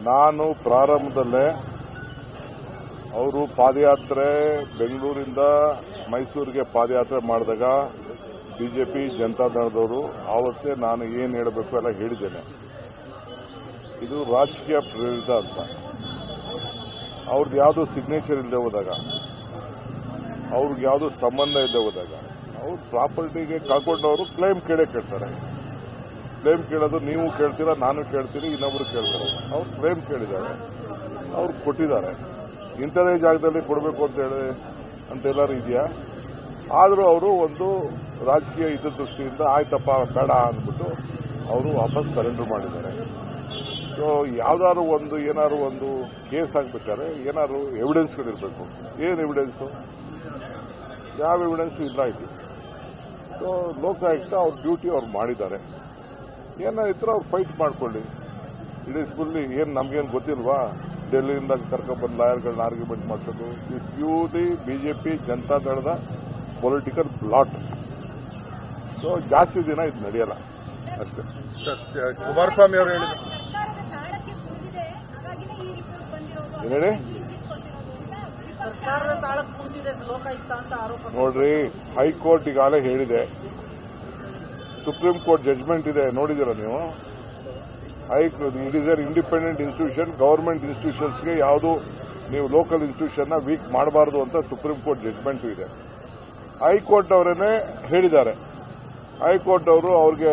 ನಾನು ಪ್ರಾರಂಭದಲ್ಲೇ ಅವರು ಪಾದಯಾತ್ರೆ ಬೆಂಗಳೂರಿಂದ ಮೈಸೂರಿಗೆ ಪಾದಯಾತ್ರೆ ಮಾಡಿದಾಗ ಬಿಜೆಪಿ ಜನತಾದಳದವರು ಆವತ್ತೇ ನಾನು ಏನು ಹೇಳಬೇಕು ಎಲ್ಲ ಹೇಳಿದ್ದೇನೆ. ಇದು ರಾಜಕೀಯ ಪ್ರೇರಿತ ಅಂತ. ಅವ್ರದ್ದು ಯಾವುದೋ ಸಿಗ್ನೇಚರ್ ಇಲ್ಲದೆ ಹೋದಾಗ, ಅವ್ರಿಗೆ ಯಾವುದೋ ಸಂಬಂಧ ಇಲ್ಲದೆ ಹೋದಾಗ ಅವ್ರ ಪ್ರಾಪರ್ಟಿಗೆ ಕಾಕೊಂಡವರು ಕ್ಲೈಮ್ ಕೇಳ್ತಾರೆ. ಕ್ಲೈಮ್ ಕೇಳೋದು ನೀವು ಕೇಳ್ತೀರಾ, ನಾನು ಕೇಳ್ತೀನಿ, ಇನ್ನೊಬ್ರು ಕೇಳ್ತಾರೆ. ಅವ್ರು ಕ್ಲೈಮ್ ಕೇಳಿದ್ದಾರೆ, ಅವ್ರು ಕೊಟ್ಟಿದ್ದಾರೆ. ಇಂಥದೇ ಜಾಗದಲ್ಲಿ ಕೊಡಬೇಕು ಅಂತೆಲ್ಲರೂ ಇದೆಯಾ? ಆದರೂ ಅವರು ಒಂದು ರಾಜಕೀಯ ಹಿತದೃಷ್ಟಿಯಿಂದ ಆಯ್ತಪ್ಪ ಬೇಡ ಅಂದ್ಬಿಟ್ಟು ಅವರು ವಾಪಸ್ ಸರೆಂಡರ್ ಮಾಡಿದ್ದಾರೆ. ಸೊ ಯಾವ್ದಾದ್ರು ಒಂದು ಏನಾದ್ರು ಒಂದು ಕೇಸ್ ಆಗ್ಬೇಕಾದ್ರೆ ಏನಾದ್ರು ಎವಿಡೆನ್ಸ್ಗಳಿರಬೇಕು. ಏನು ಎವಿಡೆನ್ಸು? ಯಾವ ಎವಿಡೆನ್ಸು ಇಲ್ಲ ಇಲ್ಲಿ. ಸೊ ಲೋಕಾಯುಕ್ತ ಅವ್ರ ಡ್ಯೂಟಿ ಅವ್ರು ಮಾಡಿದ್ದಾರೆ. ಏನಾಯ್ತು ಅವ್ರು ಫೈಟ್ ಮಾಡ್ಕೊಳ್ಳಿ. ಇಡೀ ಫುಲ್ಲಿ ಏನು ನಮ್ಗೇನು ಗೊತ್ತಿಲ್ವಾ? ಡೆಲ್ಲಿಯಿಂದ ಕರ್ಕೊಂಡ್ಬಂದು ಲಾಯರ್ಗಳನ್ನ ಆರ್ಗ್ಯುಮೆಂಟ್ ಮಾಡಿಸೋದು. ಇಸ್ ಪ್ಯೂರ್ಲಿ ಬಿಜೆಪಿ ಜನತಾದಳದ ಪೊಲಿಟಿಕಲ್ ಬ್ಲಾಟ್. ಸೊ ಜಾಸ್ತಿ ದಿನ ಇದು ನಡೆಯಲ್ಲ ಅಷ್ಟೇ. ಕುಮಾರಸ್ವಾಮಿ ಅವರು ಹೇಳಿದ್ರು ಹೇಳಿ. ನೋಡ್ರಿ, ಹೈಕೋರ್ಟ್ ಈಗಾಗಲೇ ಹೇಳಿದೆ. ಸುಪ್ರೀಂ ಕೋರ್ಟ್ ಜಜ್ಮೆಂಟ್ ಇದೆ, ನೋಡಿದಿರ ನೀವು? It is an independent institution. Government ಇನ್ಸ್ಟಿಟ್ಯೂಷನ್ಸ್ಗೆ ಯಾವುದು ನೀವು ಲೋಕಲ್ ಇನ್ಸ್ಟಿಟ್ಯೂಷನ್ನ ವೀಕ್ ಮಾಡಬಾರದು ಅಂತ ಸುಪ್ರೀಂ ಕೋರ್ಟ್ ಜಜ್ಮೆಂಟ್ ಇದೆ. ಹೈಕೋರ್ಟ್ ಅವರೇನೆ ಹೇಳಿದ್ದಾರೆ. ಹೈಕೋರ್ಟ್ ಅವರು ಅವ್ರಿಗೆ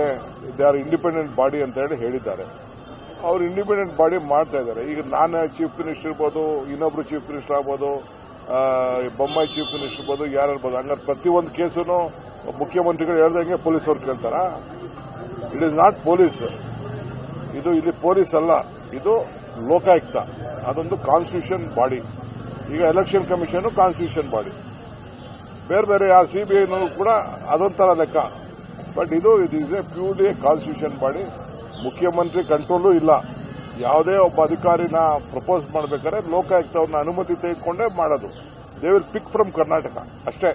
ದೇ ಆರ್ ಇಂಡಿಪೆಂಡೆಂಟ್ ಬಾಡಿ ಅಂತ ಹೇಳಿದ್ದಾರೆ. ಅವ್ರು ಇಂಡಿಪೆಂಡೆಂಟ್ ಬಾಡಿ ಮಾಡ್ತಾ ಇದ್ದಾರೆ. ಈಗ ನಾನು ಚೀಫ್ ಮಿನಿಸ್ಟರ್ ಇರ್ಬೋದು, ಇನ್ನೊಬ್ರು ಚೀಫ್ ಮಿನಿಸ್ಟರ್ ಆಗ್ಬೋದು, ಬೊಮ್ಮಾಯಿ ಚೀಫ್ ಮಿನಿಸ್ಟರ್ ಇರ್ಬೋದು, ಯಾರು ಇರ್ಬೋದು. ಹಂಗಾರೆ ಪ್ರತಿಯೊಂದು ಕೇಸನ್ನು ಮುಖ್ಯಮಂತ್ರಿಗಳು ಹೇಳ್ದಂಗೆ ಪೊಲೀಸವ್ರು ಕೇಳ್ತಾರಾ? It is not police. ಇದು ಇಲ್ಲಿ ಪೊಲೀಸ್ ಅಲ್ಲ, ಇದು ಲೋಕಾಯುಕ್ತ. ಅದೊಂದು ಕಾನ್ಸ್ಟಿಟ್ಯೂಷನ್ ಬಾಡಿ. ಈಗ ಎಲೆಕ್ಷನ್ ಕಮಿಷನ್ ಕಾನ್ಸ್ಟಿಟ್ಯೂಷನ್ ಬಾಡಿ. ಬೇರೆ ಬೇರೆ ಸಿಬಿಐನೂ ಕೂಡ ಅದೊಂಥರ ಲೆಕ್ಕ. ಬಟ್ ಇದು is A purely constitution body. ಮುಖ್ಯಮಂತ್ರಿ ಕಂಟ್ರೋಲು ಇಲ್ಲ. ಯಾವುದೇ ಒಬ್ಬ ಅಧಿಕಾರಿನ ಪ್ರಪೋಸ್ ಮಾಡಬೇಕಾದ್ರೆ ಲೋಕಾಯುಕ್ತವ್ರನ್ನ ಅನುಮತಿ ತೆಗೆದುಕೊಂಡೇ ಮಾಡೋದು. They will pick from Karnataka ಅಷ್ಟೇ.